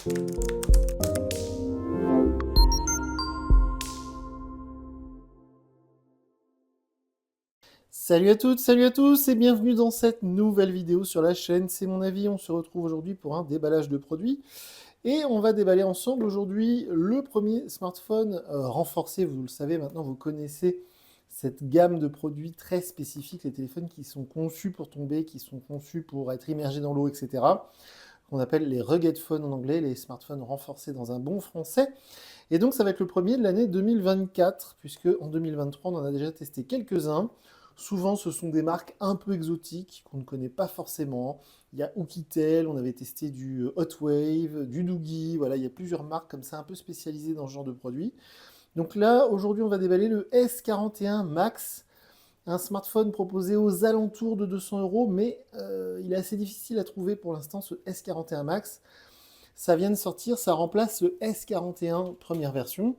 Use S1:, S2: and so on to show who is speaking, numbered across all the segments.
S1: Salut à toutes, salut à tous et bienvenue dans cette nouvelle vidéo sur la chaîne C'est mon avis. On se retrouve aujourd'hui pour un déballage de produits et on va déballer ensemble aujourd'hui le premier smartphone renforcé. Vous le savez maintenant, vous connaissez cette gamme de produits très spécifiques, les téléphones qui sont conçus pour tomber, qui sont conçus pour être immergés dans l'eau, etc. Qu'on appelle les rugged phones en anglais, les smartphones renforcés dans un bon français. Et donc ça va être le premier de l'année 2024, puisque en 2023 on en a déjà testé quelques-uns. Souvent, ce sont des marques un peu exotiques qu'on ne connaît pas forcément. Il y a Oukitel, on avait testé du Hot Wave, du Doogee. Voilà, il y a plusieurs marques comme ça, un peu spécialisées dans ce genre de produit. Donc là, aujourd'hui, on va déballer le S41 Max, un smartphone proposé aux alentours de 200 euros, mais il est assez difficile à trouver pour l'instant, ce S41 Max. Ça vient de sortir, ça remplace le S41 première version.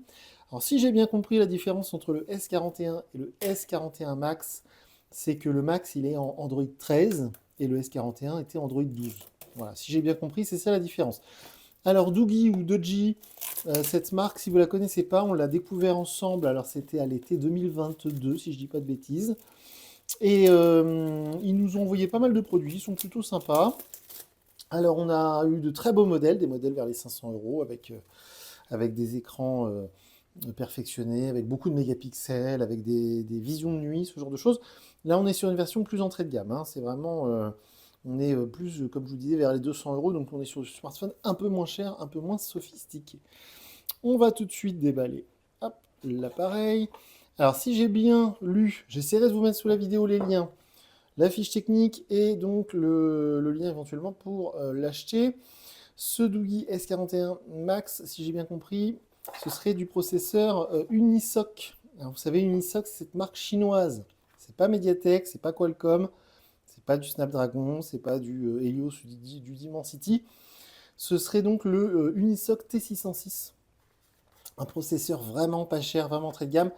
S1: Alors si j'ai bien compris, la différence entre le S41 et le S41 Max, c'est que le Max il est en Android 13 et le S41 était Android 12. Voilà, si j'ai bien compris, c'est ça la différence. Alors Doogee ou Doogee, cette marque, si vous la connaissez pas, on l'a découvert ensemble, alors c'était à l'été 2022, si je dis pas de bêtises. Et ils nous ont envoyé pas mal de produits, ils sont plutôt sympas. Alors on a eu de très beaux modèles, des modèles vers les 500 euros avec des écrans perfectionnés, avec beaucoup de mégapixels, avec des visions de nuit, ce genre de choses. Là on est sur une version plus entrée de gamme, hein. C'est vraiment, on est plus, comme je vous disais, vers les 200 euros, donc on est sur le smartphone un peu moins cher, un peu moins sophistiqué. On va tout de suite déballer, hop, l'appareil. Alors si j'ai bien lu, j'essaierai de vous mettre sous la vidéo les liens, la fiche technique et donc le lien éventuellement pour l'acheter. Ce Doogee S41 Max, si j'ai bien compris, ce serait du processeur Unisoc. Alors, vous savez, Unisoc, c'est cette marque chinoise. C'est pas Mediatek, c'est pas Qualcomm, c'est pas du Snapdragon, c'est pas du Helios ou du Dimensity. Ce serait donc le Unisoc T606. Un processeur vraiment pas cher, vraiment très de gamme.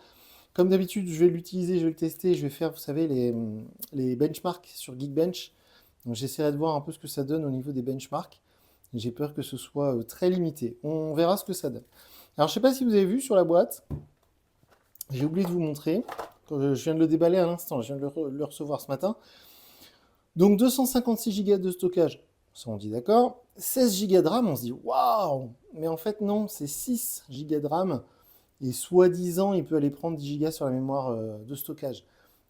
S1: Comme d'habitude, je vais l'utiliser, je vais le tester, je vais faire, vous savez, les benchmarks sur Geekbench. Donc j'essaierai de voir un peu ce que ça donne au niveau des benchmarks. J'ai peur que ce soit très limité. On verra ce que ça donne. Alors je ne sais pas si vous avez vu sur la boîte, j'ai oublié de vous montrer. Je viens de le déballer à l'instant, je viens de le recevoir ce matin. Donc 256 Go de stockage, ça on dit d'accord. 16 Go de RAM, on se dit waouh. Mais en fait non, c'est 6 Go de RAM. Et soi-disant, il peut aller prendre 10 Go sur la mémoire de stockage.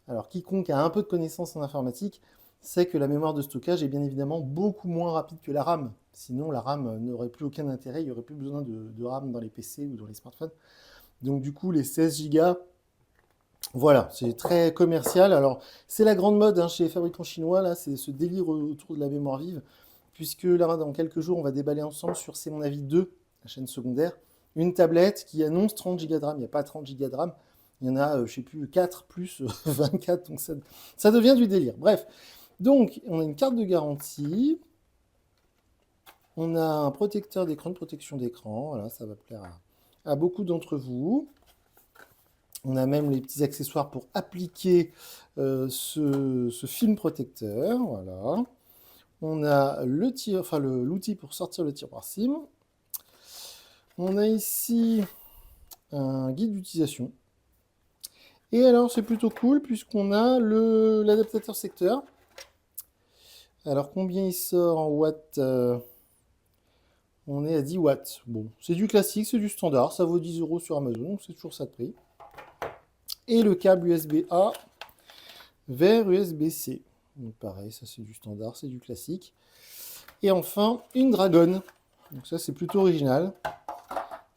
S1: Alors, quiconque a un peu de connaissances en informatique sait que la mémoire de stockage est bien évidemment beaucoup moins rapide que la RAM. Sinon, la RAM n'aurait plus aucun intérêt, il n'y aurait plus besoin de RAM dans les PC ou dans les smartphones. Donc, du coup, les 16 Go, voilà, c'est très commercial. Alors, c'est la grande mode hein, chez les fabricants chinois, là, c'est ce délire autour de la mémoire vive, puisque là, dans quelques jours, on va déballer ensemble sur C'est mon avis 2, la chaîne secondaire, une tablette qui annonce 30 Go de RAM. Il n'y a pas 30 Go de RAM, il y en a, je ne sais plus, 4 plus 24, donc ça devient du délire. Bref, donc on a une carte de garantie, on a un protecteur d'écran, de protection d'écran, voilà, ça va plaire à beaucoup d'entre vous. On a même les petits accessoires pour appliquer ce film protecteur, voilà. On a l'outil pour sortir le tiroir SIM. On a ici un guide d'utilisation. Et alors, c'est plutôt cool puisqu'on a l'adaptateur secteur. Alors, combien il sort en watts on est à 10 watts. Bon, c'est du classique, c'est du standard. Ça vaut 10 euros sur Amazon, donc c'est toujours ça de prix. Et le câble USB-A vers USB-C. Donc pareil, ça c'est du standard, c'est du classique. Et enfin, une Dragon. Donc ça, c'est plutôt original.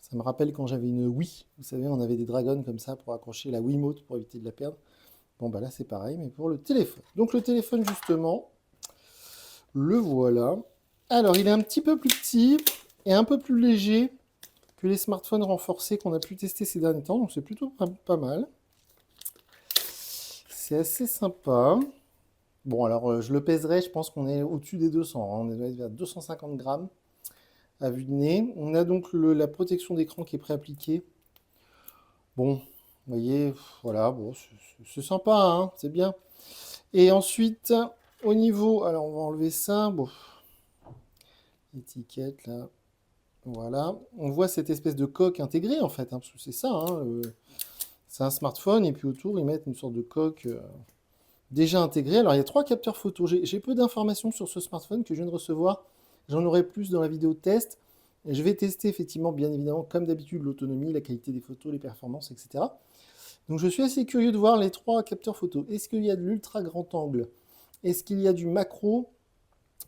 S1: Ça me rappelle quand j'avais une Wii. Vous savez, on avait des dragons comme ça pour accrocher la Wiimote pour éviter de la perdre. Bon, bah là, c'est pareil, mais pour le téléphone. Donc le téléphone, justement, le voilà. Alors, il est un petit peu plus petit et un peu plus léger que les smartphones renforcés qu'on a pu tester ces derniers temps. Donc c'est plutôt pas mal. C'est assez sympa. Bon, alors je le pèserai, je pense qu'on est au-dessus des 200. Hein. On est vers 250 grammes à vue de nez. On a donc la protection d'écran qui est préappliquée. Bon, vous voyez, voilà, bon, c'est sympa, hein, c'est bien. Et ensuite, au niveau, alors on va enlever ça, bon, étiquette là. Voilà, on voit cette espèce de coque intégrée en fait, hein, parce que c'est ça, hein, c'est un smartphone et puis autour ils mettent une sorte de coque déjà intégrée. Alors il y a 3 capteurs photo. J'ai peu d'informations sur ce smartphone que je viens de recevoir. J'en aurai plus dans la vidéo test. Et je vais tester effectivement, bien évidemment, comme d'habitude, l'autonomie, la qualité des photos, les performances, etc. Donc je suis assez curieux de voir les 3 capteurs photo. Est-ce qu'il y a de l'ultra grand angle? Est-ce qu'il y a du macro?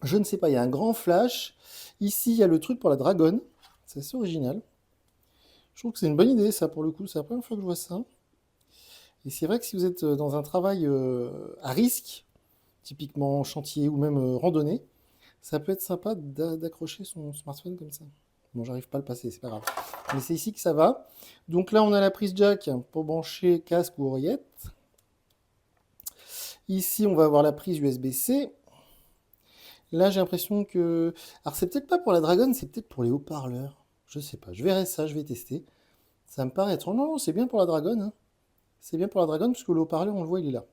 S1: Je ne sais pas, il y a un grand flash. Ici, il y a le truc pour la dragonne. C'est assez original. Je trouve que c'est une bonne idée, ça, pour le coup. C'est la première fois que je vois ça. Et c'est vrai que si vous êtes dans un travail à risque, typiquement chantier ou même randonnée, ça peut être sympa d'accrocher son smartphone comme ça. Bon, j'arrive pas à le passer, c'est pas grave. Mais c'est ici que ça va. Donc là, on a la prise jack pour brancher casque ou oreillette. Ici, on va avoir la prise USB-C. Là, j'ai l'impression que... Alors, c'est peut-être pas pour la Dragon, c'est peut-être pour les haut-parleurs. Je sais pas, je verrai ça, je vais tester. Ça me paraît étrange. Non, non, c'est bien pour la Dragon, hein. C'est bien pour la Dragon, puisque le haut-parleur, on le voit, il est là.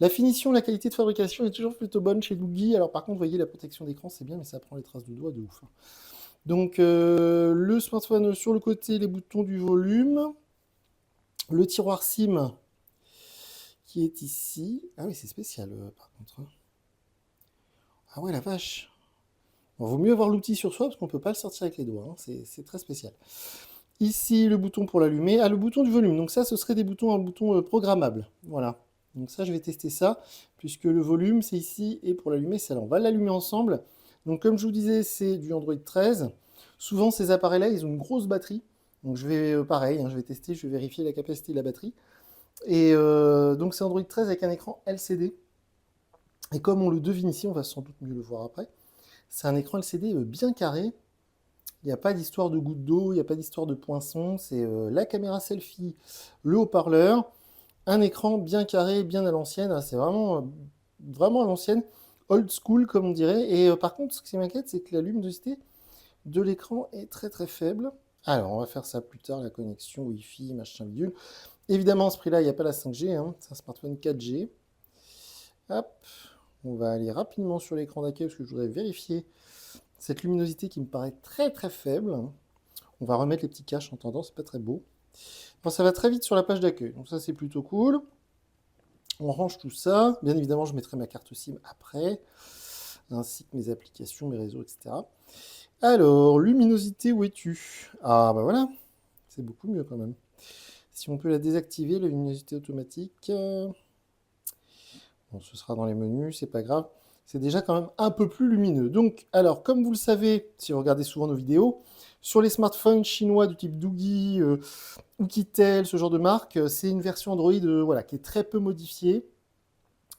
S1: La finition, la qualité de fabrication est toujours plutôt bonne chez Doogee. Alors par contre, vous voyez, la protection d'écran, c'est bien, mais ça prend les traces de doigts de ouf, hein. Donc le smartphone sur le côté, les boutons du volume. Le tiroir SIM qui est ici. Ah oui, c'est spécial par contre, hein. Ah ouais, la vache. Bon, vaut mieux avoir l'outil sur soi parce qu'on ne peut pas le sortir avec les doigts, hein. C'est très spécial. Ici, le bouton pour l'allumer. Ah, le bouton du volume. Donc ça, ce serait des boutons, un bouton programmable. Voilà. Donc ça, je vais tester ça, puisque le volume, c'est ici, et pour l'allumer, c'est là. On va l'allumer ensemble. Donc comme je vous disais, c'est du Android 13. Souvent, ces appareils-là, ils ont une grosse batterie. Donc je vais, pareil, hein, je vais tester, je vais vérifier la capacité de la batterie. Et donc c'est Android 13 avec un écran LCD. Et comme on le devine ici, on va sans doute mieux le voir après, c'est un écran LCD bien carré. Il n'y a pas d'histoire de goutte d'eau, il n'y a pas d'histoire de poinçon. C'est la caméra selfie, le haut-parleur, un écran bien carré, bien à l'ancienne. C'est vraiment, vraiment à l'ancienne, old school comme on dirait. Et par contre, ce qui m'inquiète, c'est que la luminosité de l'écran est très très faible. Alors, on va faire ça plus tard, la connexion Wi-Fi, machin bidule. Évidemment, à ce prix-là, il n'y a pas la 5G, hein, c'est un smartphone 4G. Hop, on va aller rapidement sur l'écran d'accueil parce que je voudrais vérifier cette luminosité qui me paraît très très faible. On va remettre les petits caches en tendance, c'est pas très beau. Bon, ça va très vite sur la page d'accueil, donc ça c'est plutôt cool. On range tout ça. Bien évidemment, je mettrai ma carte SIM après, ainsi que mes applications, mes réseaux, etc. Alors, luminosité, où es-tu? Ah bah voilà, c'est beaucoup mieux quand même. Si on peut la désactiver, la luminosité automatique, bon, ce sera dans les menus, c'est pas grave. C'est déjà quand même un peu plus lumineux. Donc, alors, comme vous le savez, si vous regardez souvent nos vidéos, sur les smartphones chinois du type Doogee ou Kitel, ce genre de marque, c'est une version Android voilà, qui est très peu modifiée,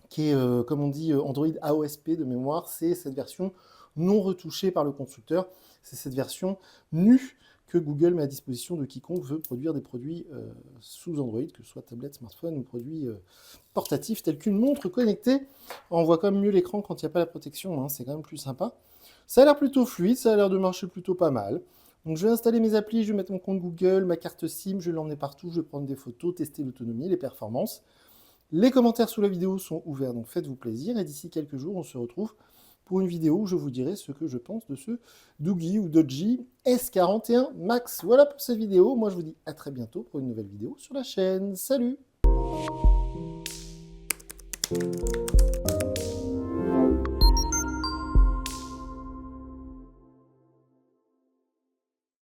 S1: qui est, comme on dit, Android AOSP de mémoire. C'est cette version non retouchée par le constructeur. C'est cette version nue que Google met à disposition de quiconque veut produire des produits sous Android, que ce soit tablette, smartphone ou produits portatifs tels qu'une montre connectée. On voit quand même mieux l'écran quand il n'y a pas la protection, hein, c'est quand même plus sympa. Ça a l'air plutôt fluide, ça a l'air de marcher plutôt pas mal. Donc je vais installer mes applis, je vais mettre mon compte Google, ma carte SIM, je vais l'emmener partout, je vais prendre des photos, tester l'autonomie, les performances. Les commentaires sous la vidéo sont ouverts, donc faites-vous plaisir. Et d'ici quelques jours, on se retrouve pour une vidéo où je vous dirai ce que je pense de ce Doogee ou Doogee S41 Max. Voilà pour cette vidéo. Moi, je vous dis à très bientôt pour une nouvelle vidéo sur la chaîne. Salut!